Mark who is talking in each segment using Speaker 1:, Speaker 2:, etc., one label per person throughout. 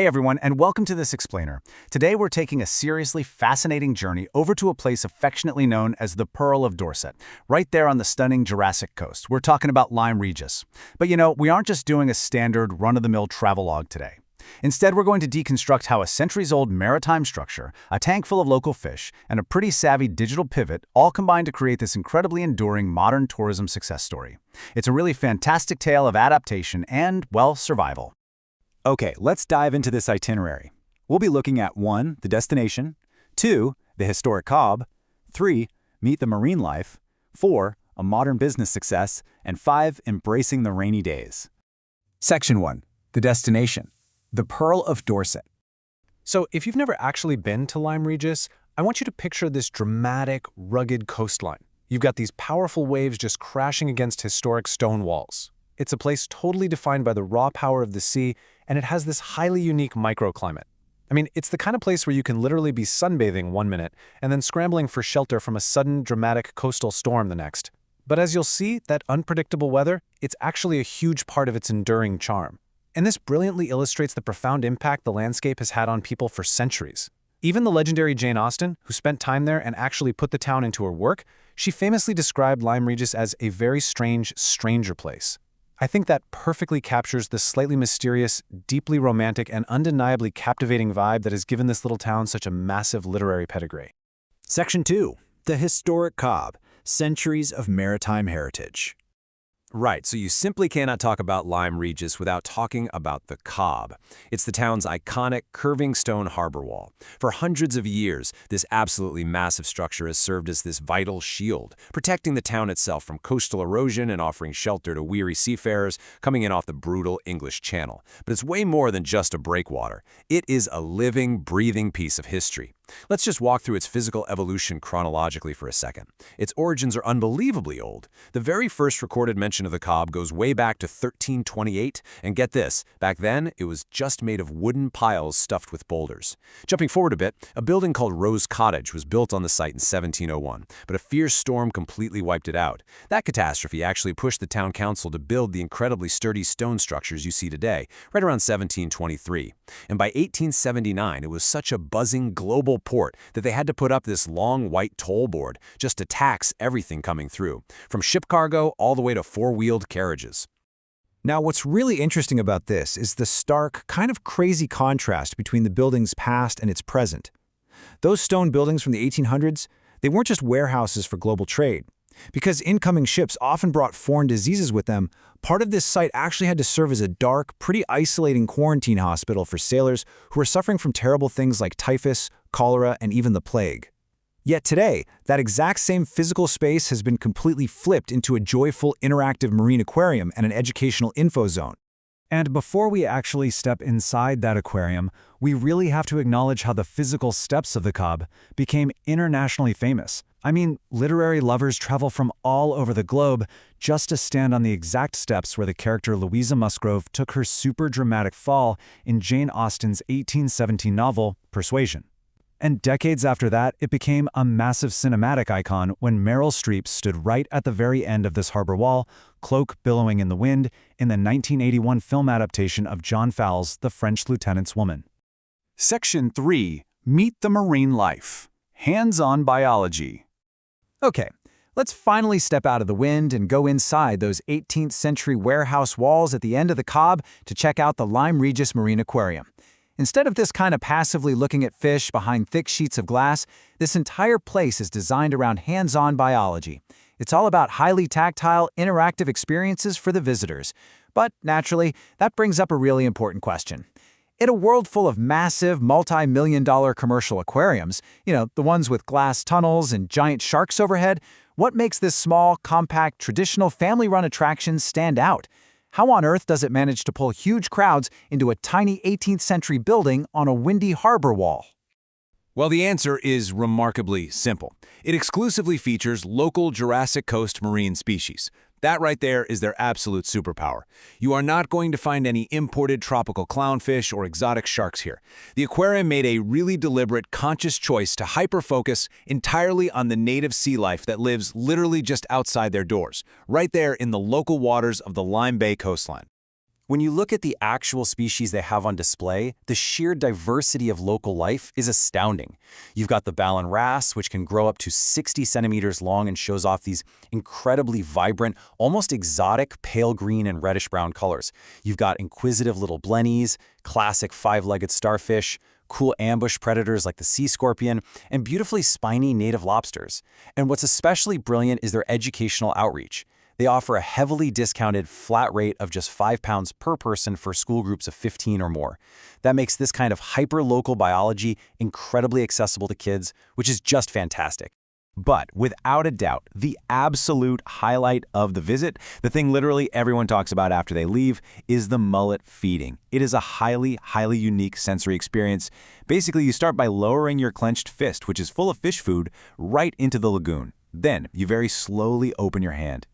Speaker 1: Hey everyone, and welcome to this explainer. Today we're taking a seriously fascinating journey over to a place affectionately known as the Pearl of Dorset, right there on the stunning Jurassic coast. We're talking about Lyme Regis. But we aren't just doing a standard run-of-the-mill travelogue today. Instead, we're going to deconstruct how a centuries-old maritime structure, a tank full of local fish, and a pretty savvy digital pivot all combine to create this incredibly enduring modern tourism success story. It's a really fantastic tale of adaptation and, well, survival.
Speaker 2: Okay, let's dive into this itinerary. We'll be looking at 1. The destination, 2. The historic Cobb, 3. Meet the marine life, 4. A modern business success, and 5. Embracing the rainy days.
Speaker 3: Section 1. The destination. The Pearl of Dorset.
Speaker 4: So if you've never actually been to Lyme Regis, I want you to picture this dramatic, rugged coastline. You've got these powerful waves just crashing against historic stone walls. It's a place totally defined by the raw power of the sea, and it has this highly unique microclimate. I mean, it's the kind of place where you can literally be sunbathing one minute and then scrambling for shelter from a sudden, dramatic coastal storm the next. But as you'll see, that unpredictable weather, it's actually a huge part of its enduring charm. And this brilliantly illustrates the profound impact the landscape has had on people for centuries. Even the legendary Jane Austen, who spent time there and actually put the town into her work, she famously described Lyme Regis as a very strange, stranger place. I think that perfectly captures the slightly mysterious, deeply romantic, and undeniably captivating vibe that has given this little town such a massive literary pedigree.
Speaker 3: Section 2. The historic Cobb. Centuries of maritime heritage.
Speaker 5: Right, so you simply cannot talk about Lyme Regis without talking about the Cobb. It's the town's iconic, curving stone harbor wall. For hundreds of years, this absolutely massive structure has served as this vital shield, protecting the town itself from coastal erosion and offering shelter to weary seafarers coming in off the brutal English Channel. But it's way more than just a breakwater. It is a living, breathing piece of history. Let's just walk through its physical evolution chronologically for a second. Its origins are unbelievably old. The very first recorded mention of the Cobb goes way back to 1328, and get this, back then it was just made of wooden piles stuffed with boulders. Jumping forward a bit, a building called Rose Cottage was built on the site in 1701, but a fierce storm completely wiped it out. That catastrophe actually pushed the town council to build the incredibly sturdy stone structures you see today, right around 1723. And by 1879, it was such a buzzing global port that they had to put up this long white toll board just to tax everything coming through, from ship cargo all the way to four-wheeled carriages.
Speaker 3: Now, what's really interesting about this is the stark, kind of crazy contrast between the building's past and its present. Those stone buildings from the 1800s, they weren't just warehouses for global trade. Because incoming ships often brought foreign diseases with them, part of this site actually had to serve as a dark, pretty isolating quarantine hospital for sailors who were suffering from terrible things like typhus, cholera, and even the plague. Yet today, that exact same physical space has been completely flipped into a joyful, interactive marine aquarium and an educational info zone. And before we actually step inside that aquarium, we really have to acknowledge how the physical steps of the Cobb became internationally famous. I mean, literary lovers travel from all over the globe just to stand on the exact steps where the character Louisa Musgrove took her super dramatic fall in Jane Austen's 1817 novel, Persuasion. And decades after that, it became a massive cinematic icon when Meryl Streep stood right at the very end of this harbor wall, cloak billowing in the wind, in the 1981 film adaptation of John Fowles' The French Lieutenant's Woman.
Speaker 1: Section 3. Meet the marine life. Hands-on biology.
Speaker 3: Okay, let's finally step out of the wind and go inside those 18th century warehouse walls at the end of the Cobb to check out the Lyme Regis Marine Aquarium. Instead of this kind of passively looking at fish behind thick sheets of glass, this entire place is designed around hands-on biology. It's all about highly tactile, interactive experiences for the visitors. But naturally, that brings up a really important question. In a world full of massive, multi-million-dollar commercial aquariums, the ones with glass tunnels and giant sharks overhead, what makes this small, compact, traditional family-run attraction stand out? How on earth does it manage to pull huge crowds into a tiny 18th century building on a windy harbor wall?
Speaker 5: Well, the answer is remarkably simple. It exclusively features local Jurassic Coast marine species. That right there is their absolute superpower. You are not going to find any imported tropical clownfish or exotic sharks here. The aquarium made a really deliberate, conscious choice to hyper-focus entirely on the native sea life that lives literally just outside their doors, right there in the local waters of the Lyme Bay coastline. When you look at the actual species they have on display, the sheer diversity of local life is astounding. You've got the Ballon wrasse, which can grow up to 60 centimeters long and shows off these incredibly vibrant, almost exotic pale green and reddish-brown colors. You've got inquisitive little blennies, classic five-legged starfish, cool ambush predators like the sea scorpion, and beautifully spiny native lobsters. And what's especially brilliant is their educational outreach. They offer a heavily discounted flat rate of just £5 per person for school groups of 15 or more. That makes this kind of hyper-local biology incredibly accessible to kids, which is just fantastic.
Speaker 2: But without a doubt, the absolute highlight of the visit, the thing literally everyone talks about after they leave, is the mullet feeding. It is a highly unique sensory experience. Basically, you start by lowering your clenched fist, which is full of fish food, right into the lagoon. Then, you very slowly open your hand.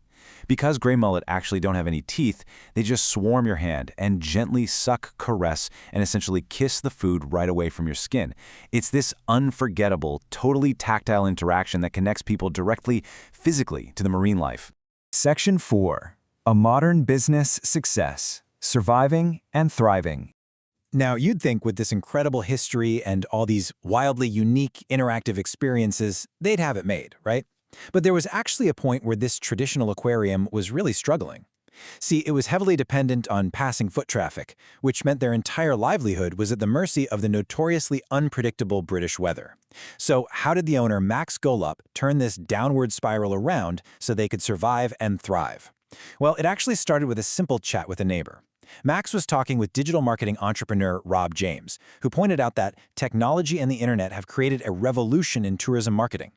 Speaker 2: Because gray mullet actually don't have any teeth, they just swarm your hand and gently suck, caress, and essentially kiss the food right away from your skin. It's this unforgettable, totally tactile interaction that connects people directly, physically, to the marine life.
Speaker 3: Section 4. A modern business success. Surviving and thriving. Now, you'd think with this incredible history and all these wildly unique interactive experiences, they'd have it made, right? But there was actually a point where this traditional aquarium was really struggling. See, it was heavily dependent on passing foot traffic, which meant their entire livelihood was at the mercy of the notoriously unpredictable British weather. So how did the owner Max Golub turn this downward spiral around so they could survive and thrive? Well, it actually started with a simple chat with a neighbor. Max was talking with digital marketing entrepreneur Rob James, who pointed out that technology and the internet have created a revolution in tourism marketing.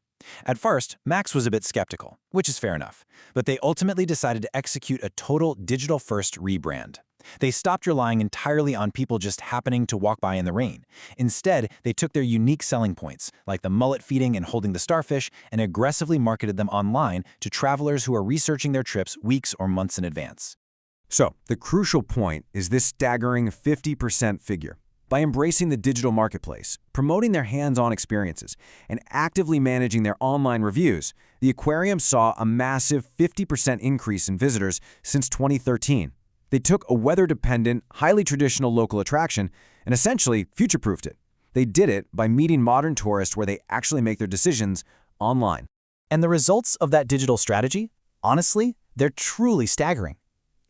Speaker 3: At first, Max was a bit skeptical, which is fair enough, but they ultimately decided to execute a total digital-first rebrand. They stopped relying entirely on people just happening to walk by in the rain. Instead, they took their unique selling points, like the mullet feeding and holding the starfish, and aggressively marketed them online to travelers who are researching their trips weeks or months in advance.
Speaker 5: So, the crucial point is this staggering 50% figure. By embracing the digital marketplace, promoting their hands-on experiences, and actively managing their online reviews, the aquarium saw a massive 50% increase in visitors since 2013. They took a weather-dependent, highly traditional local attraction and essentially future-proofed it. They did it by meeting modern tourists where they actually make their decisions online.
Speaker 1: And the results of that digital strategy? Honestly, they're truly staggering.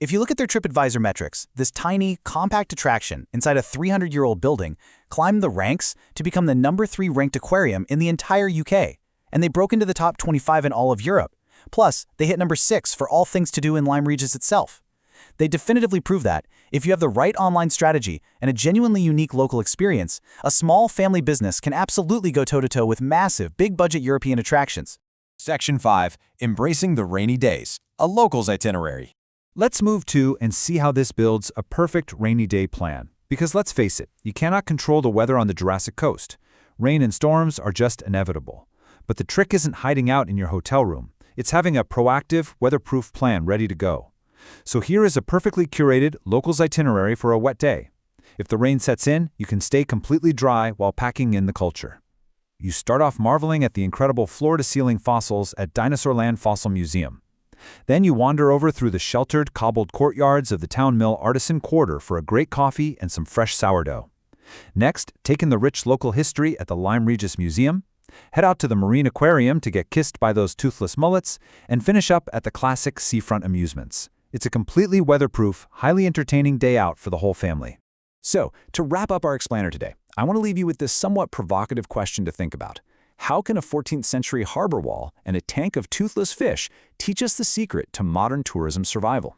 Speaker 1: If you look at their TripAdvisor metrics, this tiny, compact attraction inside a 300-year-old building climbed the ranks to become the #3 ranked aquarium in the entire UK, and they broke into the top 25 in all of Europe. Plus, they hit #6 for all things to do in Lyme Regis itself. They definitively prove that, if you have the right online strategy and a genuinely unique local experience, a small family business can absolutely go toe-to-toe with massive, big-budget European attractions.
Speaker 2: Section 5. Embracing the rainy days. A local's itinerary.
Speaker 3: Let's move to and see how this builds a perfect rainy day plan. Because let's face it, you cannot control the weather on the Jurassic Coast. Rain and storms are just inevitable. But the trick isn't hiding out in your hotel room. It's having a proactive, weatherproof plan ready to go. So here is a perfectly curated local's itinerary for a wet day. If the rain sets in, you can stay completely dry while packing in the culture. You start off marveling at the incredible floor-to-ceiling fossils at Dinosaurland Fossil Museum. Then you wander over through the sheltered, cobbled courtyards of the Town Mill Artisan Quarter for a great coffee and some fresh sourdough. Next, take in the rich local history at the Lyme Regis Museum, head out to the Marine Aquarium to get kissed by those toothless mullets, and finish up at the classic seafront amusements. It's a completely weatherproof, highly entertaining day out for the whole family. So, to wrap up our explainer today, I want to leave you with this somewhat provocative question to think about. How can a 14th century harbor wall and a tank of toothless fish teach us the secret to modern tourism survival?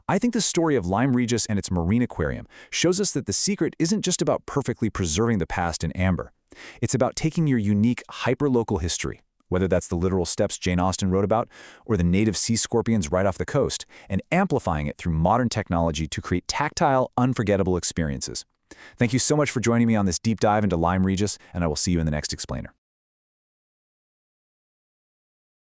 Speaker 3: I think the story of Lyme Regis and its marine aquarium shows us that the secret isn't just about perfectly preserving the past in amber. It's about taking your unique, hyper-local history, whether that's the literal steps Jane Austen wrote about or the native sea scorpions right off the coast, and amplifying it through modern technology to create tactile, unforgettable experiences. Thank you so much for joining me on this deep dive into Lyme Regis, and I will see you in the next explainer.